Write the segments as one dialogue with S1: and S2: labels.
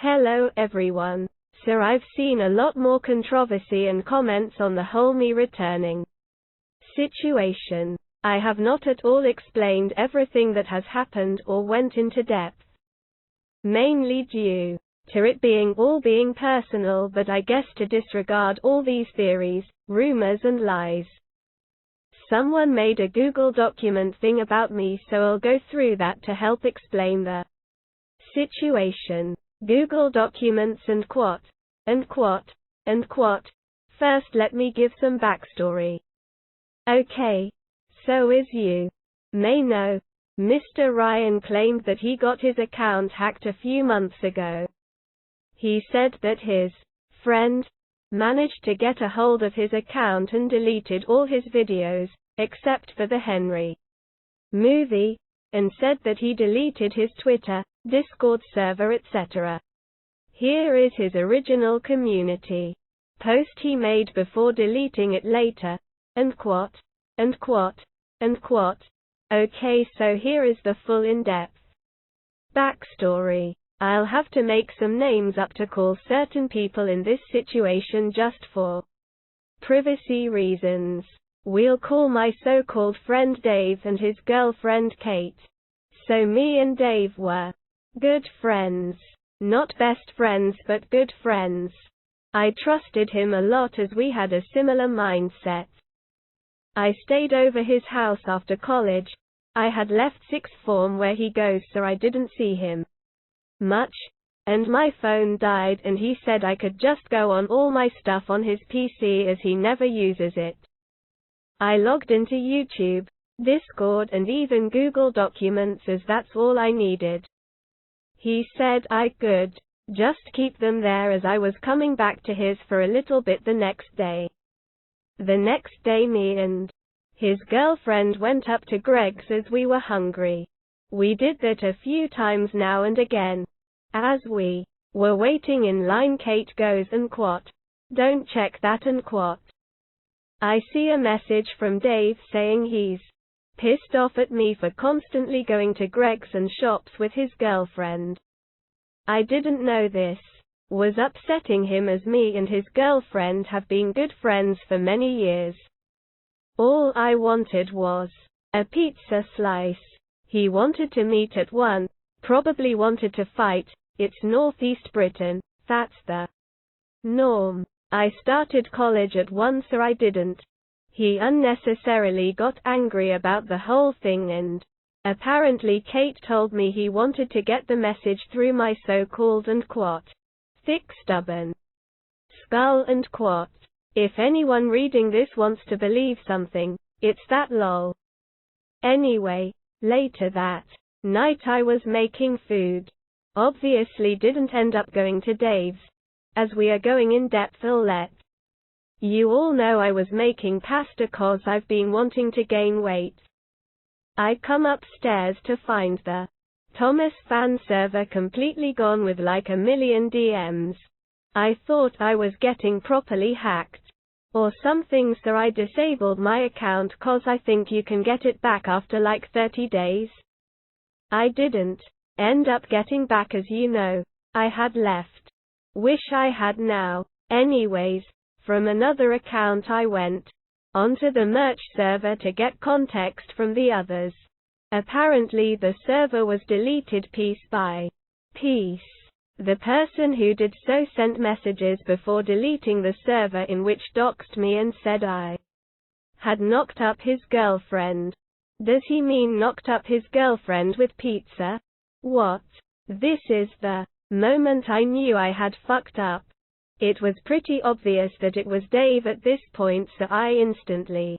S1: Hello everyone. So I've seen a lot more controversy and comments on the whole me returning situation. I have not at all explained everything that has happened or went into depth. Mainly due to it being personal, but I guess to disregard all these theories, rumors and lies. Someone made a Google document thing about me, so I'll go through that to help explain the situation. Google documents and quote. First let me give some backstory. Okay. So as you may know, Mr. Ryan claimed that he got his account hacked a few months ago. He said that his friend managed to get a hold of his account and deleted all his videos, except for the Henry movie, and said that he deleted his Twitter, Discord server, etc. Here is his original community post he made before deleting it later. Okay, so here is the full in-depth backstory. I'll have to make some names up to call certain people in this situation just for privacy reasons. We'll call my so-called friend Dave and his girlfriend Kate. So me and Dave were good friends. Not best friends, but good friends. I trusted him a lot as we had a similar mindset. I stayed over his house after college. I had left sixth form where he goes, so I didn't see him much, and my phone died, and he said I could just go on all my stuff on his PC as he never uses it. I logged into YouTube, Discord and even Google Documents as that's all I needed. He said I could just keep them there as I was coming back to his for a little bit the next day. The next day me and his girlfriend went up to Greg's as we were hungry. We did that a few times now and again. As we were waiting in line, Kate goes and don't check that and I see a message from Dave saying he's pissed off at me for constantly going to Greg's and shops with his girlfriend. I didn't know this was upsetting him, as me and his girlfriend have been good friends for many years. All I wanted was a pizza slice. He wanted to meet at 1, probably wanted to fight. It's Northeast Britain, that's the norm. I started college at 1, so I didn't. He unnecessarily got angry about the whole thing, and apparently Kate told me he wanted to get the message through my so-called and thick stubborn skull and if anyone reading this wants to believe something, it's that lol. Anyway, later that night I was making food. Obviously didn't end up going to Dave's. As we are going in depth, I'll let you all know I was making pasta cause I've been wanting to gain weight. I come upstairs to find the Thomas fan server completely gone with like a million DMs. I thought I was getting properly hacked or something, so I disabled my account cause I think you can get it back after like 30 days. I didn't end up getting back, as you know. I had left. Wish I had now. Anyways, from another account I went onto the merch server to get context from the others. Apparently the server was deleted piece by piece. The person who did so sent messages before deleting the server in which doxed me and said I had knocked up his girlfriend. Does he mean knocked up his girlfriend with pizza? What? This is the moment I knew I had fucked up. It was pretty obvious that it was Dave at this point, so I instantly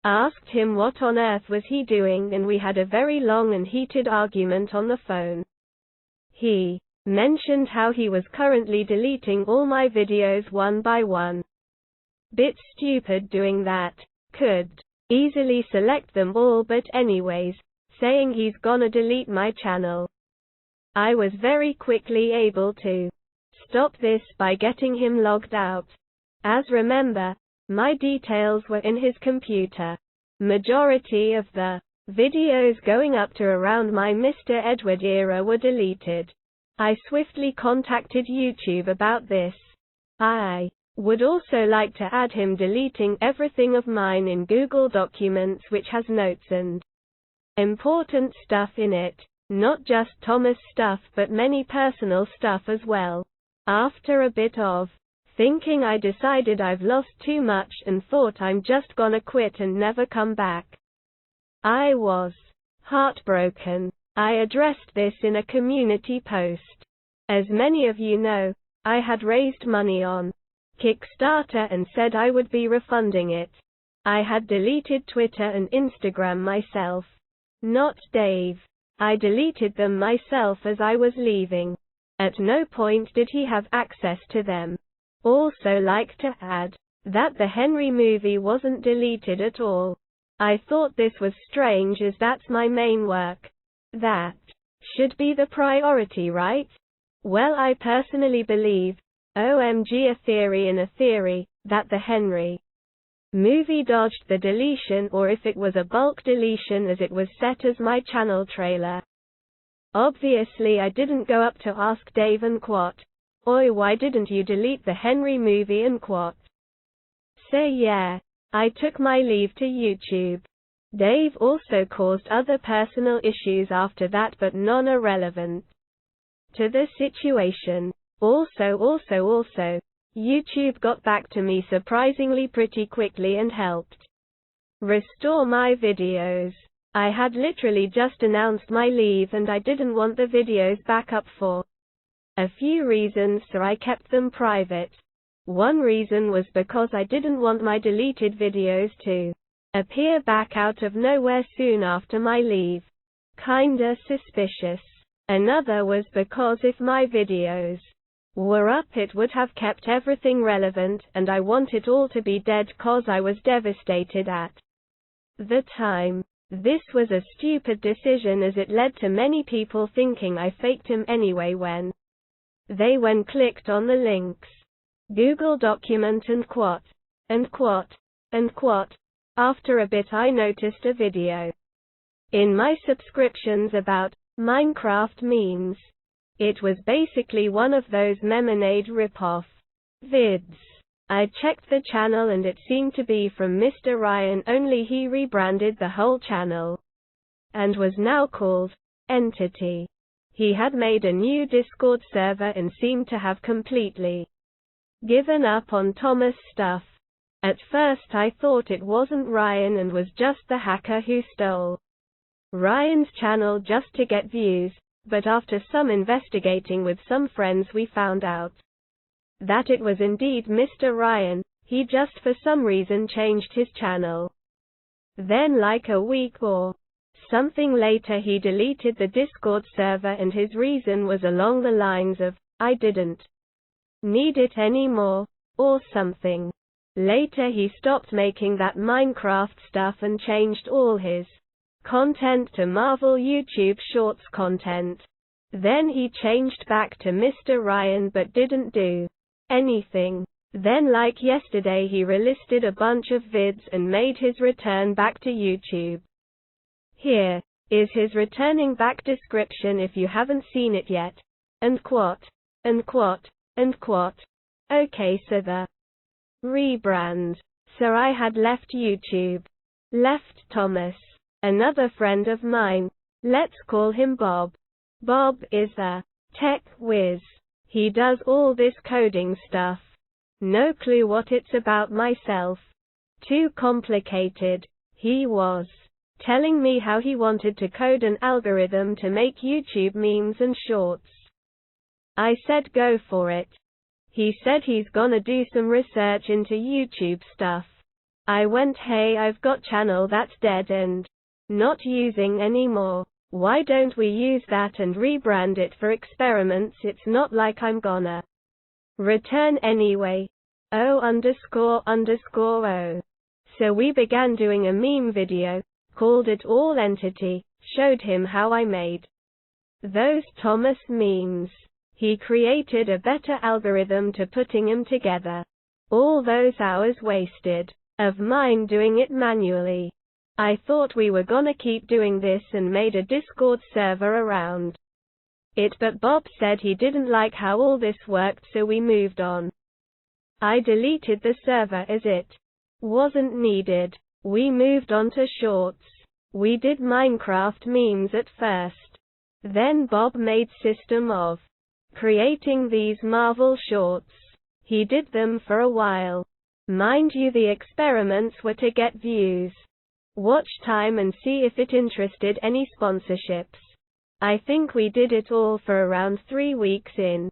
S1: asked him what on earth was he doing, and we had a very long and heated argument on the phone. He mentioned how he was currently deleting all my videos one by one. Bit stupid doing that. Could easily select them all, but anyways, saying he's gonna delete my channel. I was very quickly able to stop this by getting him logged out. As remember, my details were in his computer. Majority of the videos going up to around my Mr. Edward era were deleted. I swiftly contacted YouTube about this. I would also like to add him deleting everything of mine in Google Documents which has notes and important stuff in it, not just Thomas stuff but many personal stuff as well. After a bit of thinking, I decided I've lost too much and thought I'm just gonna quit and never come back. I was heartbroken. I addressed this in a community post. As many of you know, I had raised money on Kickstarter and said I would be refunding it. I had deleted Twitter and Instagram myself. Not Dave. I deleted them myself as I was leaving. At no point did he have access to them. Also like to add that the Henry movie wasn't deleted at all. I thought this was strange as that's my main work. That should be the priority, right? Well, I personally believe, OMG, a theory in a theory, that the Henry movie dodged the deletion, or if it was a bulk deletion as it was set as my channel trailer. Obviously I didn't go up to ask Dave and Quat, "Oi, why didn't you delete the Henry movie?" and Quat say yeah. I took my leave to YouTube. Dave also caused other personal issues after that, but none are relevant to the situation. Also, YouTube got back to me surprisingly pretty quickly and helped restore my videos. I had literally just announced my leave and I didn't want the videos back up for a few reasons, so I kept them private. One reason was because I didn't want my deleted videos to appear back out of nowhere soon after my leave. Kinda suspicious. Another was because if my videos were up, it would have kept everything relevant, and I want it all to be dead cause I was devastated at the time. This was a stupid decision as it led to many people thinking I faked him anyway when they clicked on the links. Google Document and Quat. After a bit I noticed a video in my subscriptions about Minecraft memes. It was basically one of those Memonade rip-off vids. I checked the channel and it seemed to be from Mr. Ryan, only he rebranded the whole channel and was now called Entity. He had made a new Discord server and seemed to have completely given up on Thomas stuff. At first I thought it wasn't Ryan and was just the hacker who stole Ryan's channel just to get views, but after some investigating with some friends we found out that it was indeed Mr. Ryan. He just for some reason changed his channel. Then like a week or something later he deleted the Discord server and his reason was along the lines of, "I didn't need it anymore," or something. Later he stopped making that Minecraft stuff and changed all his content to Marvel YouTube Shorts content. Then he changed back to Mr. Ryan but didn't do anything. Then like yesterday he relisted a bunch of vids and made his return back to YouTube. Here is his returning back description if you haven't seen it yet. Okay, so the rebrand. So I had left YouTube. Left Thomas. Another friend of mine. Let's call him Bob. Bob is a tech whiz. He does all this coding stuff. No clue what it's about myself. Too complicated. He was telling me how he wanted to code an algorithm to make YouTube memes and shorts. I said go for it. He said he's gonna do some research into YouTube stuff. I went, hey, I've got channel that's dead and not using anymore. Why don't we use that and rebrand it for experiments? It's not like I'm gonna return anyway. O__O. So we began doing a meme video, called it All Entity, showed him how I made those Thomas memes. He created a better algorithm to putting them together. All those hours wasted of mine doing it manually. I thought we were gonna keep doing this and made a Discord server around it, but Bob said he didn't like how all this worked, so we moved on. I deleted the server as it wasn't needed. We moved on to shorts. We did Minecraft memes at first. Then Bob made system of creating these Marvel shorts. He did them for a while. Mind you, the experiments were to get views, watch time, and see if it interested any sponsorships. I think we did it all for around 3 weeks in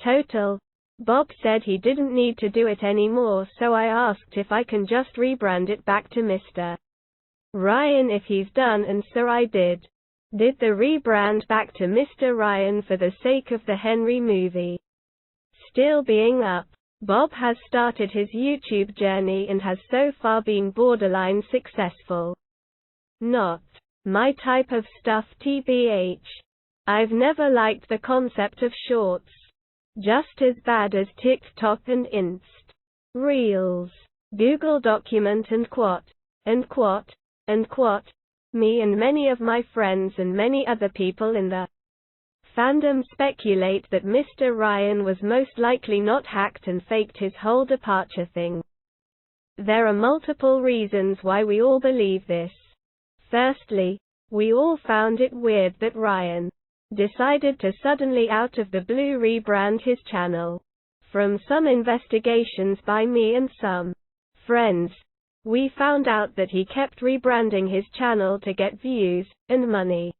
S1: total. Bob said he didn't need to do it anymore, so I asked if I can just rebrand it back to Mr. Ryan if he's done, and so I did. Did the rebrand back to Mr. Ryan for the sake of the Henry movie still being up. Bob has started his YouTube journey and has so far been borderline successful. Not my type of stuff, tbh. I've never liked the concept of shorts. Just as bad as TikTok and Inst. Reels, Google Document and Quat. Me and many of my friends and many other people in the fandom speculate that Mr. Ryan was most likely not hacked and faked his whole departure thing. There are multiple reasons why we all believe this. Firstly, we all found it weird that Ryan decided to suddenly out of the blue rebrand his channel. From some investigations by me and some friends, we found out that he kept rebranding his channel to get views and money.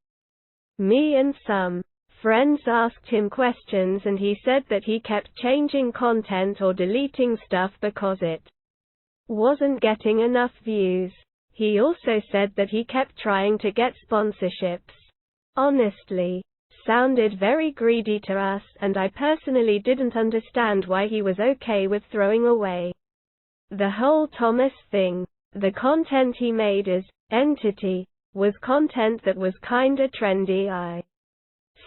S1: Me and some friends asked him questions and he said that he kept changing content or deleting stuff because it wasn't getting enough views. He also said that he kept trying to get sponsorships. Honestly, sounded very greedy to us, and I personally didn't understand why he was okay with throwing away the whole Thomas thing. The content he made as entity was content that was kinda trendy, I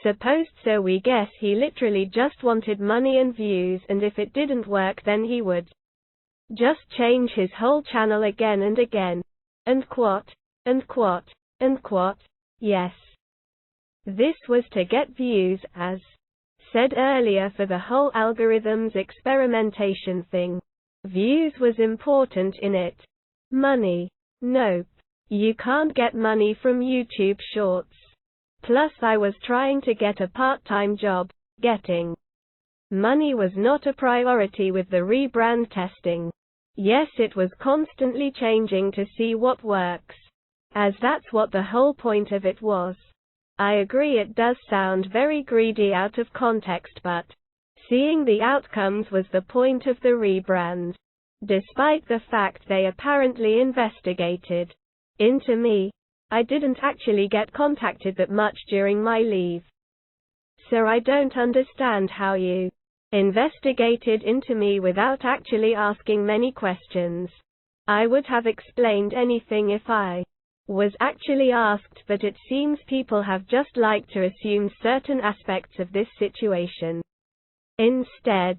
S1: supposed, so we guess he literally just wanted money and views, and if it didn't work then he would just change his whole channel again and again. Yes. This was to get views, as said earlier, for the whole algorithms experimentation thing. Views was important in it. Money? Nope. You can't get money from YouTube Shorts. Plus I was trying to get a part-time job. Getting money was not a priority with the rebrand testing. Yes, it was constantly changing to see what works, as that's what the whole point of it was. I agree it does sound very greedy out of context, but seeing the outcomes was the point of the rebrand. Despite the fact they apparently investigated into me, I didn't actually get contacted that much during my leave. So I don't understand how you investigated into me without actually asking many questions. I would have explained anything if I was actually asked, but it seems people have just liked to assume certain aspects of this situation instead.